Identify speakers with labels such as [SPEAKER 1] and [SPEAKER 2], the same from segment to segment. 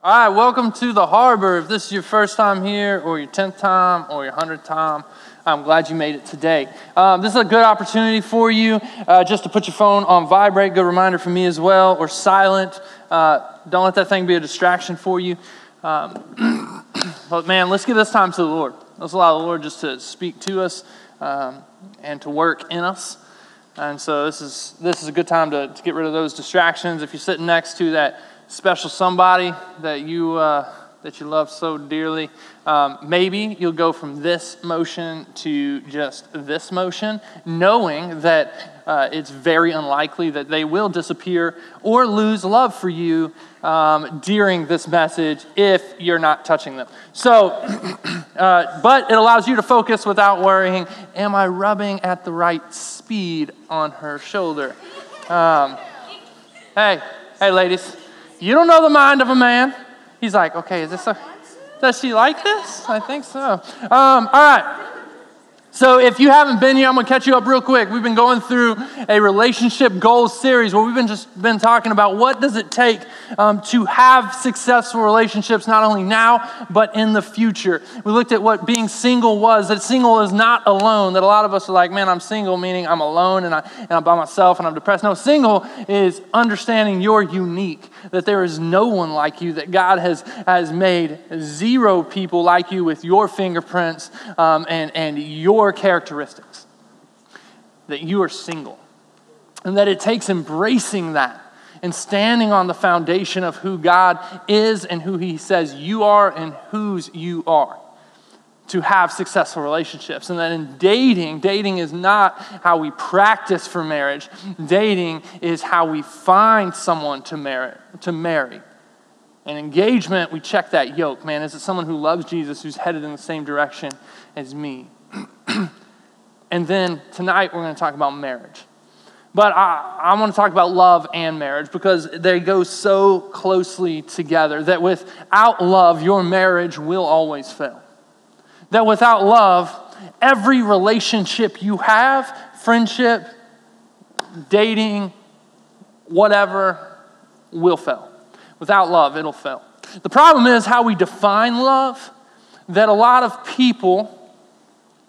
[SPEAKER 1] All right, welcome to the Harbor. If this is your first time here, or your 10th time, or your 100th time, I'm glad you made it today. This is a good opportunity for you just to put your phone on vibrate. Good reminder for me as well, or silent. Don't let that thing be a distraction for you. But man, let's give this time to the Lord. Let's allow the Lord just to speak to us and to work in us. And so this is a good time to get rid of those distractions. If you're sitting next to that special somebody that you love so dearly, maybe you'll go from this motion to just this motion, knowing that it's very unlikely that they will disappear or lose love for you during this message if you're not touching them. So, but it allows you to focus without worrying, am I rubbing at the right speed on her shoulder? Hey ladies. You don't know the mind of a man. He's like, okay, does she like this? I think so. All right. So if you haven't been here, I'm going to catch you up real quick. We've been going through a relationship goals series where we've been talking about what does it take to have successful relationships, not only now, but in the future. We looked at what being single was, that single is not alone, that a lot of us are like, man, I'm single, meaning I'm alone and I'm by myself and I'm depressed. No, single is understanding you're unique, that there is no one like you, that God has made zero people like you with your fingerprints and your characteristics, that you are single, and that it takes embracing that and standing on the foundation of who God is and who He says you are and whose you are to have successful relationships. And that in dating is not how we practice for marriage. Dating is how we find someone to marry. And engagement, we check that yoke. Man, is it someone who loves Jesus, who's headed in the same direction as me? And then tonight we're going to talk about marriage. But I want to talk about love and marriage because they go so closely together that without love, your marriage will always fail. That without love, every relationship you have, friendship, dating, whatever, will fail. Without love, it'll fail. The problem is how we define love, that a lot of people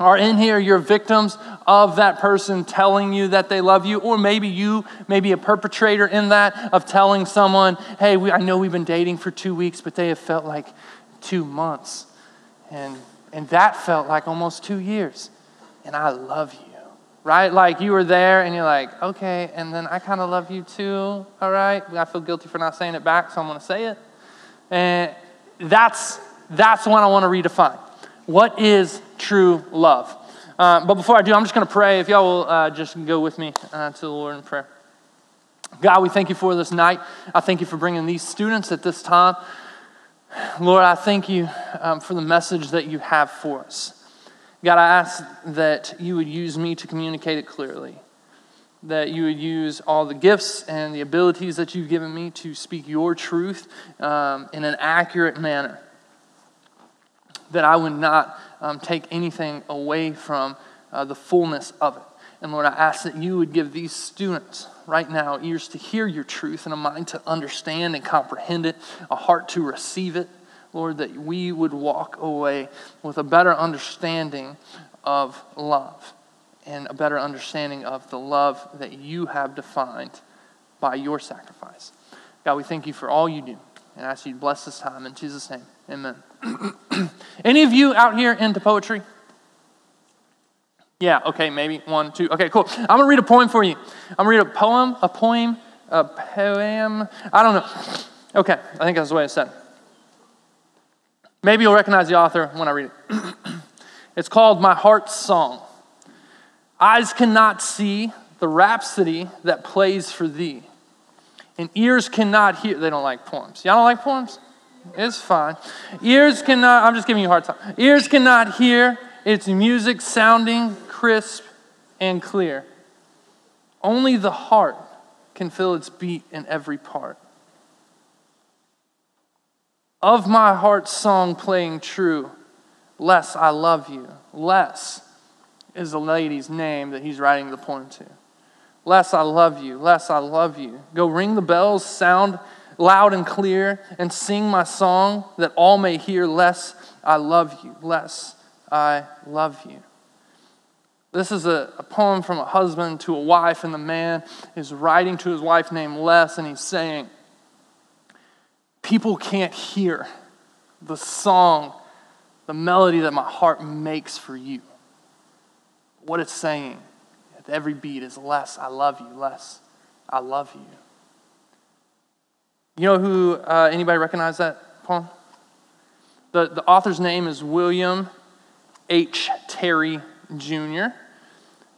[SPEAKER 1] are in here, you're victims of that person telling you that they love you, or maybe you may be a perpetrator in that, of telling someone, hey, I know we've been dating for 2 weeks, but they have felt like 2 months, and that felt like almost 2 years, and I love you, right? Like you were there, and you're like, okay, and then I kind of love you too, all right? I feel guilty for not saying it back, so I'm going to say it, and that's what I want to redefine. What is true love? But before I do, I'm just going to pray. If y'all will just go with me to the Lord in prayer. God, we thank you for this night. I thank you for bringing these students at this time. Lord, I thank you for the message that you have for us. God, I ask that you would use me to communicate it clearly, that you would use all the gifts and the abilities that you've given me to speak your truth in an accurate manner, that I would not take anything away from the fullness of it. And Lord, I ask that you would give these students right now ears to hear your truth and a mind to understand and comprehend it, a heart to receive it. Lord, that we would walk away with a better understanding of love and a better understanding of the love that you have defined by your sacrifice. God, we thank you for all you do. And I ask you to bless this time in Jesus' name. Amen. Any of you out here into poetry? Yeah, okay, maybe 1, 2. Okay, cool. I'm going to read a poem for you. I'm going to read a poem. I don't know. Okay, I think that's the way it's said. Maybe you'll recognize the author when I read it. It's called My Heart's Song. Eyes cannot see the rhapsody that plays for thee, and ears cannot hear. They don't like poems. Y'all don't like poems? It's fine. Ears cannot, I'm just giving you a hard time. Ears cannot hear its music sounding crisp and clear. Only the heart can feel its beat in every part. Of my heart's song playing true, less I love you. Less is the lady's name that he's writing the poem to. Less I love you, less I love you. Go ring the bells, sound loud and clear and sing my song that all may hear, less I love you, less I love you. This is a poem from a husband to a wife, and the man is writing to his wife named Les, and he's saying, people can't hear the song, the melody that my heart makes for you. What it's saying at every beat is less I love you, less I love you. You know who, anybody recognize that poem? The author's name is William H. Terry Jr.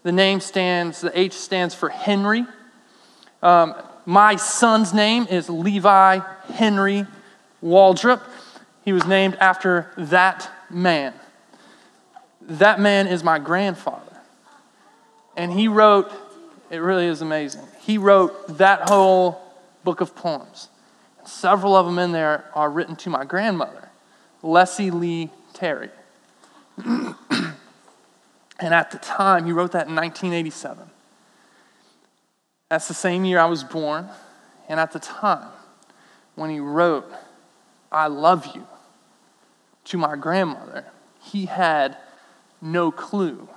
[SPEAKER 1] The H stands for Henry. My son's name is Levi Henry Waldrop. He was named after that man. That man is my grandfather. And he wrote, it really is amazing, he wrote that whole book of poems. Several of them in there are written to my grandmother, Leslie Lee Terry. And at the time, he wrote that in 1987. That's the same year I was born. And at the time, when he wrote, I love you, to my grandmother, he had no clue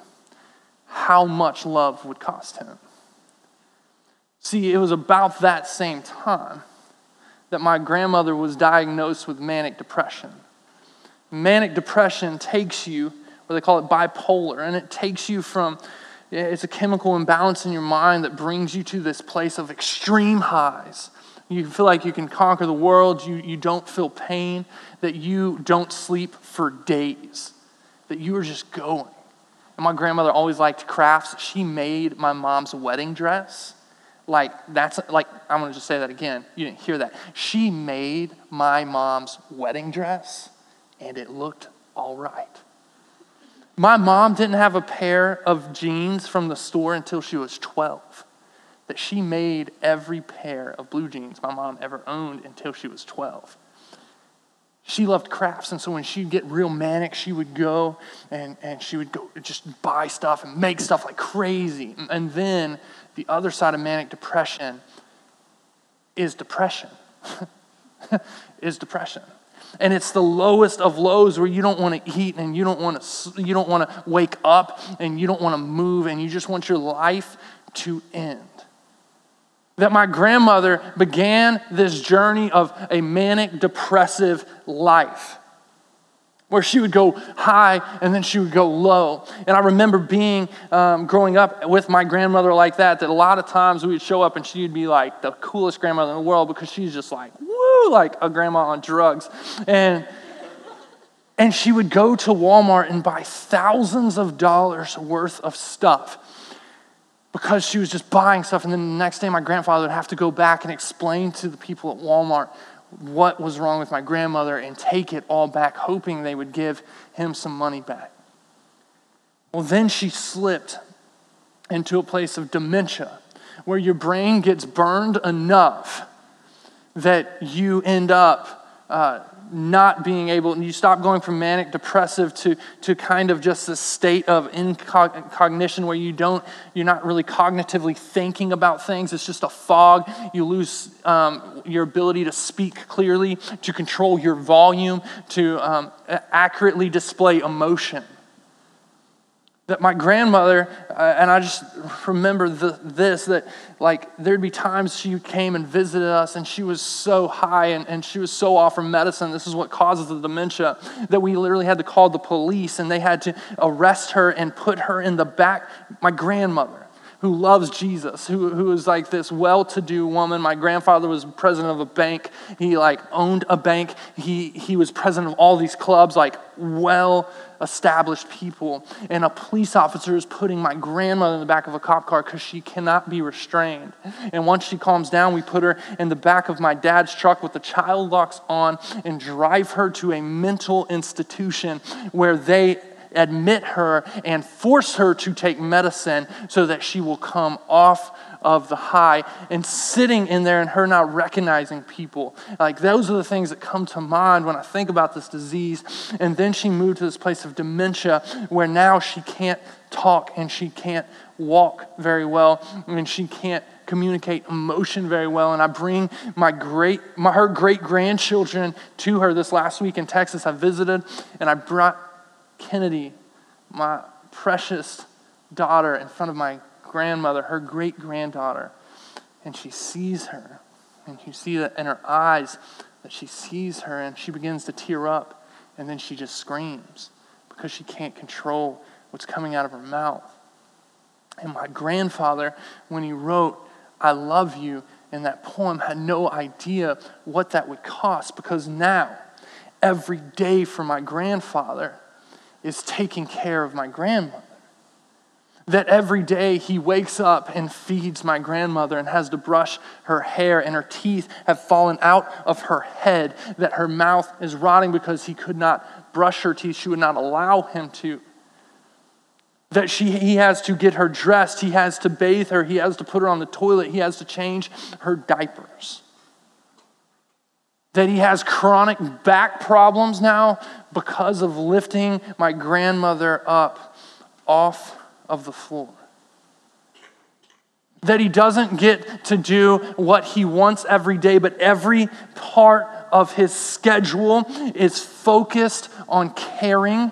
[SPEAKER 1] how much love would cost him. See, it was about that same time that my grandmother was diagnosed with manic depression. Manic depression takes you, or they call it bipolar, and it takes you from, it's a chemical imbalance in your mind that brings you to this place of extreme highs. You feel like you can conquer the world, you don't feel pain, that you don't sleep for days, that you are just going. And my grandmother always liked crafts. She made my mom's wedding dress. I'm going to just say that again. You didn't hear that. She made my mom's wedding dress, and it looked all right. My mom didn't have a pair of jeans from the store until she was 12. That she made every pair of blue jeans my mom ever owned until she was 12. She loved crafts, and so when she'd get real manic, she would go and she would go just buy stuff and make stuff like crazy. And then the other side of manic depression is depression. is depression. And it's the lowest of lows where you don't want to eat and you don't want to wake up and you don't want to move and you just want your life to end. That my grandmother began this journey of a manic depressive life where she would go high and then she would go low. And I remember being, growing up with my grandmother like that a lot of times we would show up and she'd be like the coolest grandmother in the world because she's just like, woo, like a grandma on drugs. And she would go to Walmart and buy thousands of dollars worth of stuff because she was just buying stuff. And then the next day my grandfather would have to go back and explain to the people at Walmart what was wrong with my grandmother and take it all back, hoping they would give him some money back. Well, then she slipped into a place of dementia where your brain gets burned enough that you end up not being able, and you stop going from manic depressive to kind of just a state of incognition where you're not really cognitively thinking about things. It's just a fog. You lose your ability to speak clearly, to control your volume, to accurately display emotion. That my grandmother, and I just remember that like there'd be times she came and visited us and she was so high and she was so off her medicine. This is what causes the dementia, that we literally had to call the police and they had to arrest her and put her in the back. My grandmother, who loves Jesus, who is like this well-to-do woman. My grandfather was president of a bank. He like owned a bank. He was president of all these clubs, like well-established people. And a police officer is putting my grandmother in the back of a cop car because she cannot be restrained. And once she calms down, we put her in the back of my dad's truck with the child locks on and drive her to a mental institution where they admit her and force her to take medicine so that she will come off of the high. And sitting in there and her not recognizing people, like those are the things that come to mind when I think about this disease. And then she moved to this place of dementia where now she can't talk and she can't walk very well and she can't communicate emotion very well, and I bring her great-grandchildren to her. This last week in Texas, I visited, and I brought Kennedy, my precious daughter, in front of my grandmother, her great-granddaughter, and she sees her, and you see that in her eyes that she sees her, and she begins to tear up, and then she just screams because she can't control what's coming out of her mouth. And my grandfather, when he wrote, "I love you," in that poem, had no idea what that would cost, because now, every day for my grandfather is taking care of my grandmother. That every day he wakes up and feeds my grandmother and has to brush her hair, and her teeth have fallen out of her head, that her mouth is rotting because he could not brush her teeth. She would not allow him to. That he has to get her dressed, he has to bathe her, he has to put her on the toilet, he has to change her diapers. That he has chronic back problems now because of lifting my grandmother up off of the floor. That he doesn't get to do what he wants every day, but every part of his schedule is focused on caring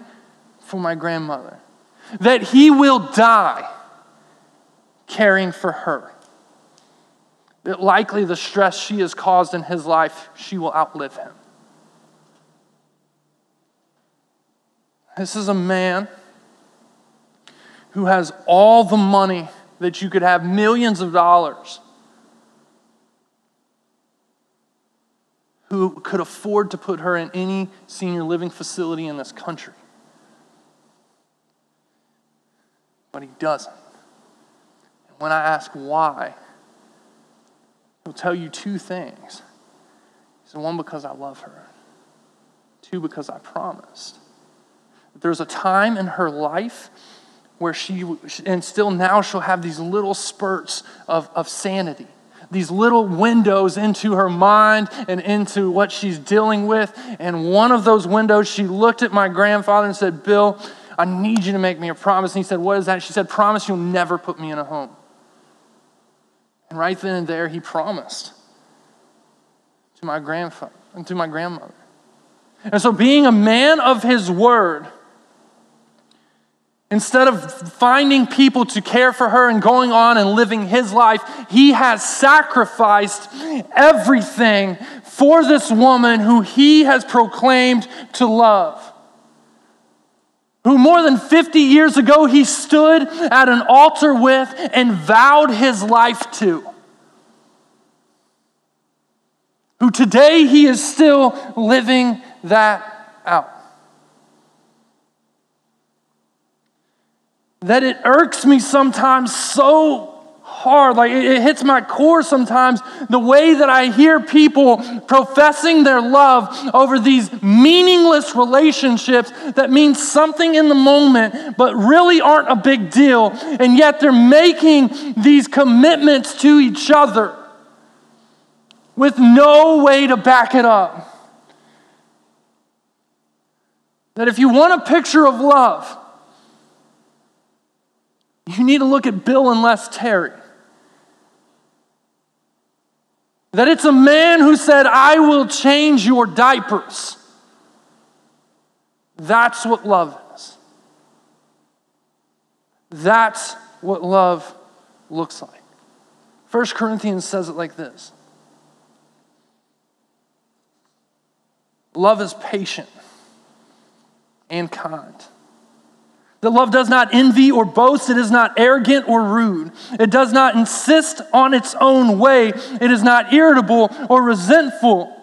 [SPEAKER 1] for my grandmother. That he will die caring for her. That likely the stress she has caused in his life, she will outlive him. This is a man who has all the money that you could have, millions of dollars, who could afford to put her in any senior living facility in this country. But he doesn't. And when I ask why, he'll tell you two things. He said, one, because I love her. Two, because I promised. There's a time in her life where and still now she'll have these little spurts of sanity, these little windows into her mind and into what she's dealing with. And one of those windows, she looked at my grandfather and said, "Bill, I need you to make me a promise." And he said, "What is that?" She said, "Promise you'll never put me in a home." And right then and there, he promised to my grandfather and to my grandmother. And so, being a man of his word, instead of finding people to care for her and going on and living his life, he has sacrificed everything for this woman who he has proclaimed to love. Who more than 50 years ago he stood at an altar with and vowed his life to. Who today he is still living that out. That it irks me sometimes so hard, like it hits my core sometimes, the way that I hear people professing their love over these meaningless relationships that mean something in the moment but really aren't a big deal, and yet they're making these commitments to each other with no way to back it up. That if you want a picture of love, you need to look at Bill and Les Terry. That it's a man who said, "I will change your diapers." That's what love is. That's what love looks like. 1 Corinthians says it like this. Love is patient and kind. That love does not envy or boast. It is not arrogant or rude. It does not insist on its own way. It is not irritable or resentful.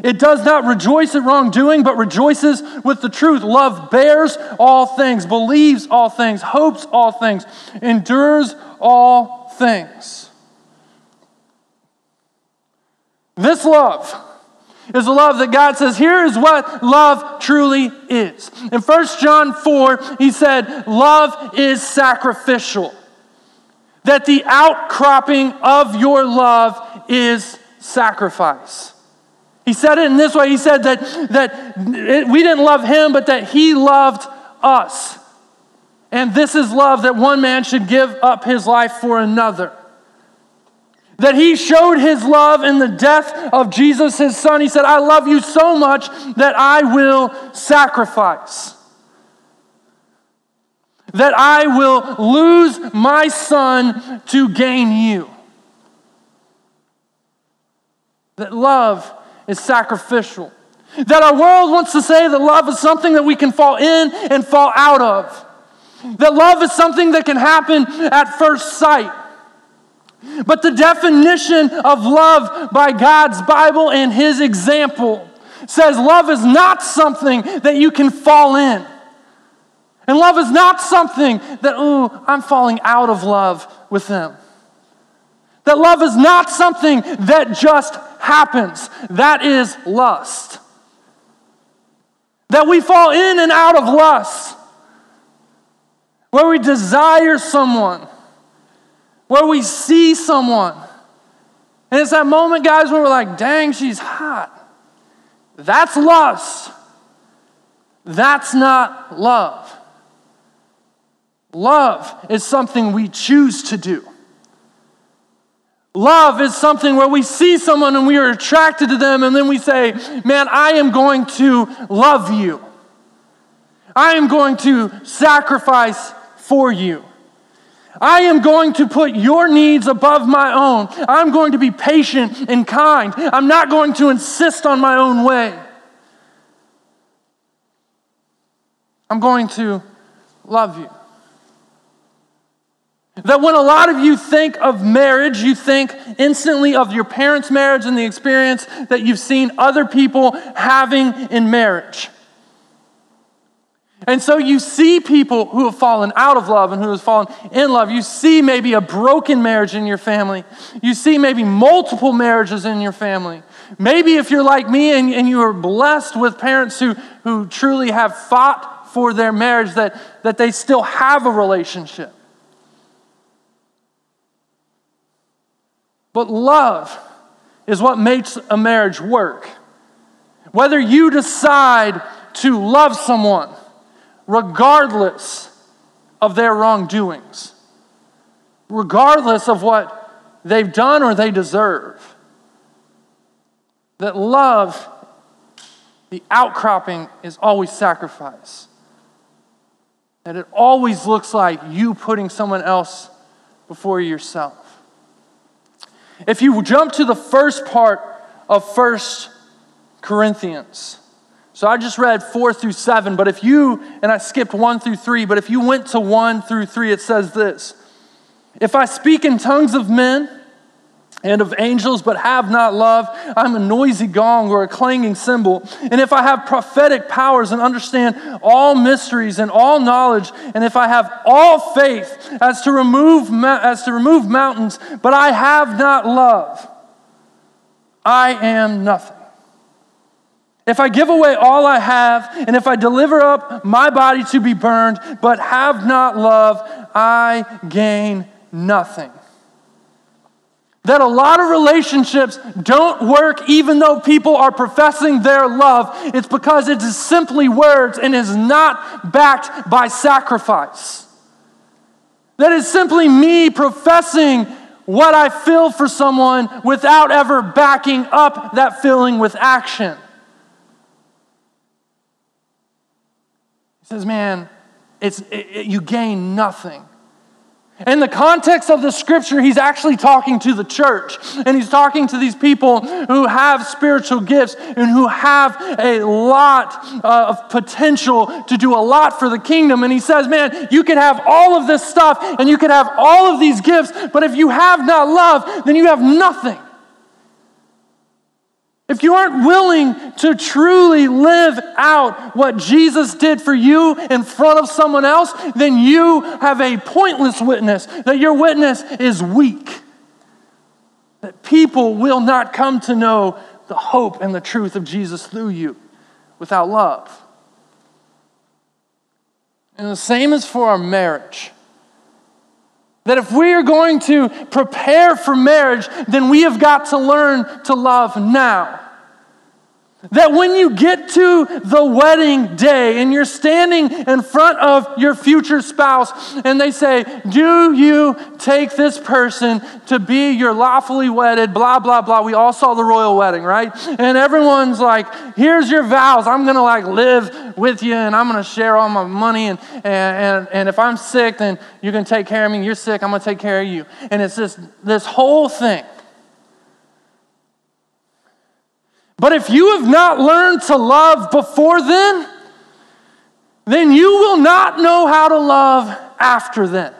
[SPEAKER 1] It does not rejoice at wrongdoing, but rejoices with the truth. Love bears all things, believes all things, hopes all things, endures all things. This love is a love that God says, here is what love truly is. In 1 John 4, he said, love is sacrificial. That the outcropping of your love is sacrifice. He said it in this way. He said that we didn't love him, but that he loved us. And this is love, that one man should give up his life for another. That he showed his love in the death of Jesus, his son. He said, I love you so much that I will sacrifice. That I will lose my son to gain you. That love is sacrificial. That our world wants to say that love is something that we can fall in and fall out of. That love is something that can happen at first sight. But the definition of love by God's Bible and his example says love is not something that you can fall in. And love is not something that, I'm falling out of love with them. That love is not something that just happens. That is lust. That we fall in and out of lust. Where we desire someone. Where we see someone. And it's that moment, guys, where we're like, dang, she's hot. That's lust. That's not love. Love is something we choose to do. Love is something where we see someone and we are attracted to them and then we say, man, I am going to love you. I am going to sacrifice for you. I am going to put your needs above my own. I'm going to be patient and kind. I'm not going to insist on my own way. I'm going to love you. That when a lot of you think of marriage, you think instantly of your parents' marriage and the experience that you've seen other people having in marriage. And so you see people who have fallen out of love and who have fallen in love. You see maybe a broken marriage in your family. You see maybe multiple marriages in your family. Maybe if you're like me and you are blessed with parents who truly have fought for their marriage, that they still have a relationship. But love is what makes a marriage work. Whether you decide to love someone regardless of their wrongdoings, regardless of what they've done or they deserve, that love, the outcropping is always sacrifice. That it always looks like you putting someone else before yourself. If you jump to the first part of 1 Corinthians, so I just read 4 through 7, but if you, and I skipped 1 through 3, but if you went to 1 through 3, it says this: if I speak in tongues of men and of angels, but have not love, I'm a noisy gong or a clanging cymbal. And if I have prophetic powers and understand all mysteries and all knowledge, and if I have all faith as to remove mountains, but I have not love, I am nothing. If I give away all I have, and if I deliver up my body to be burned, but have not love, I gain nothing. That a lot of relationships don't work even though people are professing their love. It's because it is simply words and is not backed by sacrifice. That is simply me professing what I feel for someone without ever backing up that feeling with action. He says, man, you gain nothing. In the context of the scripture, he's actually talking to the church. And he's talking to these people who have spiritual gifts and who have a lot of potential to do a lot for the kingdom. And he says, man, you can have all of this stuff and you can have all of these gifts, but if you have not love, then you have nothing. If you aren't willing to truly live out what Jesus did for you in front of someone else, then you have a pointless witness, that your witness is weak. That people will not come to know the hope and the truth of Jesus through you without love. And the same is for our marriage. That if we are going to prepare for marriage, then we have got to learn to love now. That when you get to the wedding day and you're standing in front of your future spouse and they say, do you take this person to be your lawfully wedded, blah, blah, blah. We all saw the royal wedding, right? And everyone's like, here's your vows. I'm going to live with you and I'm going to share all my money. And if I'm sick, then you're going to take care of me. You're sick, I'm going to take care of you. And it's this whole thing. But if you have not learned to love before then you will not know how to love after then.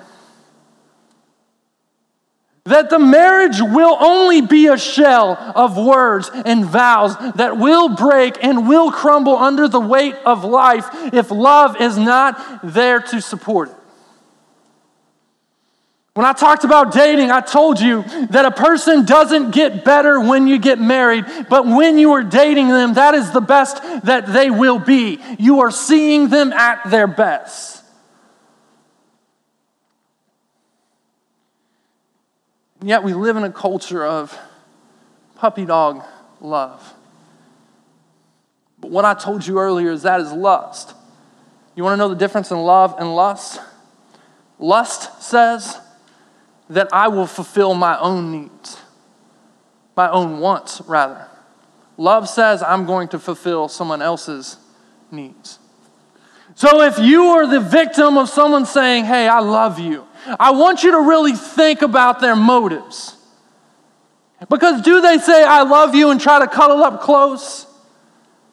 [SPEAKER 1] That the marriage will only be a shell of words and vows that will break and will crumble under the weight of life if love is not there to support it. When I talked about dating, I told you that a person doesn't get better when you get married, but when you are dating them, that is the best that they will be. You are seeing them at their best. And yet we live in a culture of puppy dog love. But what I told you earlier is that is lust. You want to know the difference in love and lust? Lust says that I will fulfill my own needs, my own wants, rather. Love says I'm going to fulfill someone else's needs. So if you are the victim of someone saying, hey, I love you, I want you to really think about their motives. Because do they say, I love you and try to cuddle up close?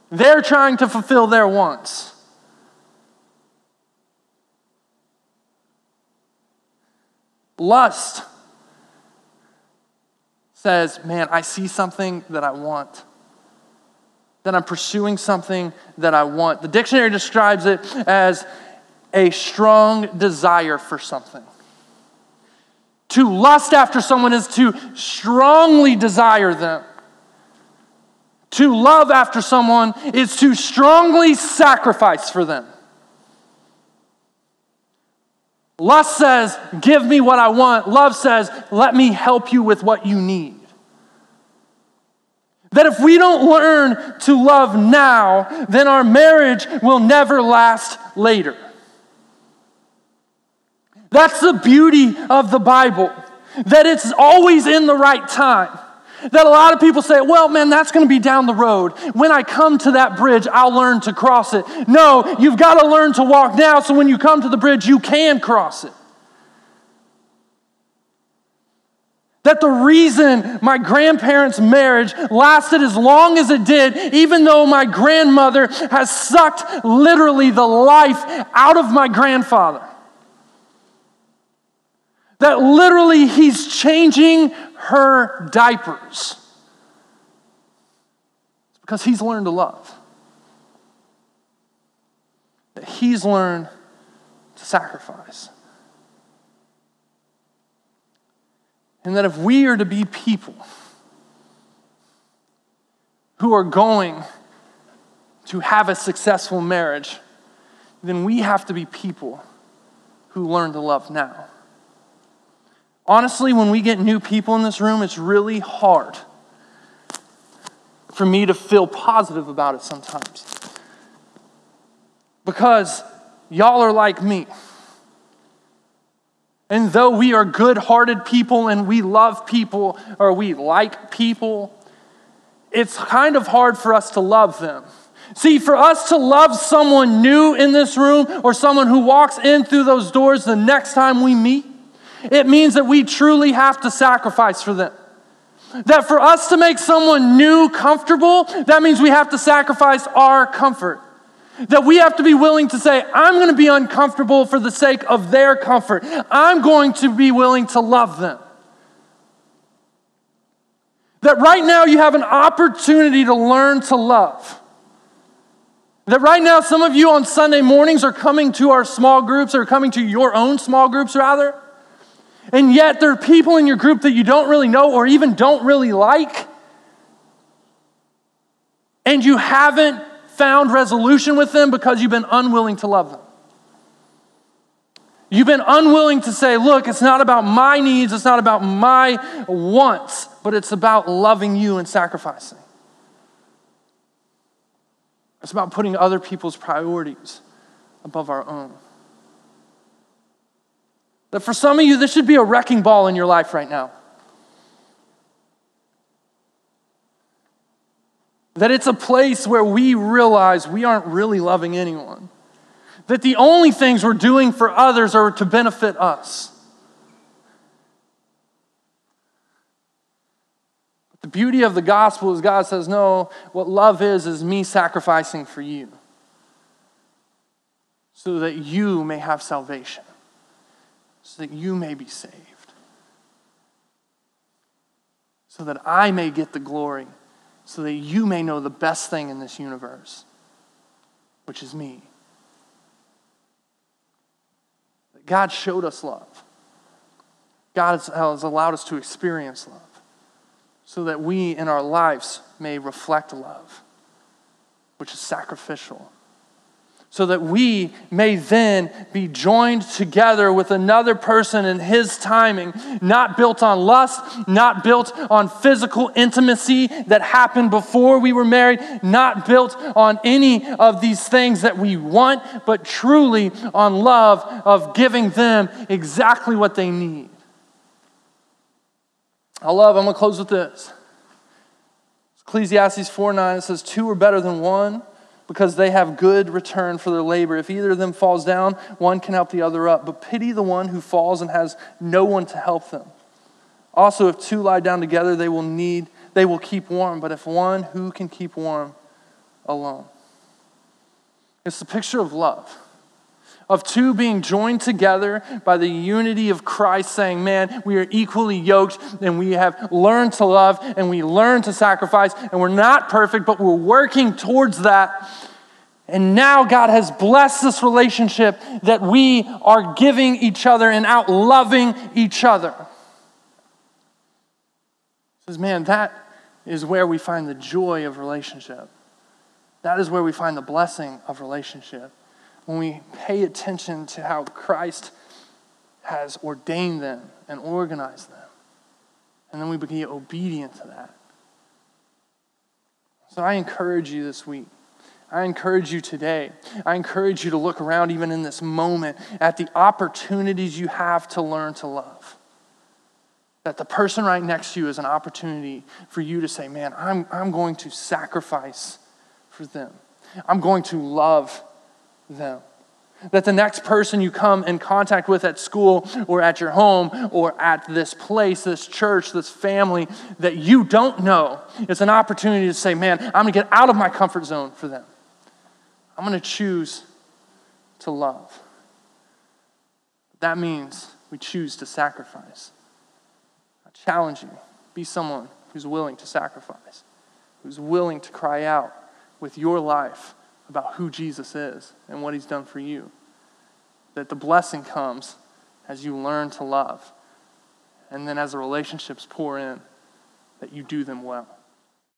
[SPEAKER 1] They're trying to fulfill their wants. Lust says, man, I see something that I want. That I'm pursuing something that I want. The dictionary describes it as a strong desire for something. To lust after someone is to strongly desire them. To love after someone is to strongly sacrifice for them. Lust says, give me what I want. Love says, let me help you with what you need. That if we don't learn to love now, then our marriage will never last later. That's the beauty of the Bible. That it's always in the right time. That a lot of people say, well, man, that's going to be down the road. When I come to that bridge, I'll learn to cross it. No, you've got to learn to walk now so when you come to the bridge, you can cross it. That the reason my grandparents' marriage lasted as long as it did, even though my grandmother has sucked literally the life out of my grandfather. That literally he's changing her diapers. It's because he's learned to love. That he's learned to sacrifice. And that if we are to be people who are going to have a successful marriage, then we have to be people who learn to love now. Honestly, when we get new people in this room, it's really hard for me to feel positive about it sometimes. Because y'all are like me. And though we are good-hearted people and we love people or we like people, it's kind of hard for us to love them. See, for us to love someone new in this room or someone who walks in through those doors the next time we meet, it means that we truly have to sacrifice for them. That for us to make someone new comfortable, that means we have to sacrifice our comfort. That we have to be willing to say, I'm going to be uncomfortable for the sake of their comfort. I'm going to be willing to love them. That right now you have an opportunity to learn to love. That right now some of you on Sunday mornings are coming to our small groups or coming to your own small groups rather. And yet there are people in your group that you don't really know or even don't really like. And you haven't found resolution with them because you've been unwilling to love them. You've been unwilling to say, look, it's not about my needs, it's not about my wants, but it's about loving you and sacrificing. It's about putting other people's priorities above our own. That for some of you, this should be a wrecking ball in your life right now. That it's a place where we realize we aren't really loving anyone. That the only things we're doing for others are to benefit us. But the beauty of the gospel is God says, no, what love is me sacrificing for you. So that you may have salvation. So that you may be saved. So that I may get the glory. So that you may know the best thing in this universe, which is me. That God showed us love. God has allowed us to experience love so that we in our lives may reflect love, which is sacrificial. So that we may then be joined together with another person in his timing, not built on lust, not built on physical intimacy that happened before we were married, not built on any of these things that we want, but truly on love of giving them exactly what they need. I'm going to close with this. Ecclesiastes 4:9, it says, 2 are better than one, because they have good return for their labor. If either of them falls down, one can help the other up. But pity the one who falls and has no one to help them. Also, if two lie down together, they will keep warm. But if one, who can keep warm alone? It's the picture of love. Of two being joined together by the unity of Christ, saying, man, we are equally yoked, and we have learned to love, and we learn to sacrifice, and we're not perfect, but we're working towards that. And now God has blessed this relationship that we are giving each other and out loving each other. He says, man, that is where we find the joy of relationship. That is where we find the blessing of relationship. When we pay attention to how Christ has ordained them and organized them. And then we be obedient to that. So I encourage you this week. I encourage you today. I encourage you to look around even in this moment at the opportunities you have to learn to love. That the person right next to you is an opportunity for you to say, man, I'm going to sacrifice for them. I'm going to love them. That the next person you come in contact with at school or at your home or at this place, this church, this family that you don't know, it's an opportunity to say, man, I'm going to get out of my comfort zone for them. I'm going to choose to love. That means we choose to sacrifice. I challenge you, be someone who's willing to sacrifice, who's willing to cry out with your life about who Jesus is and what he's done for you. That the blessing comes as you learn to love. And then as the relationships pour in, that you do them well.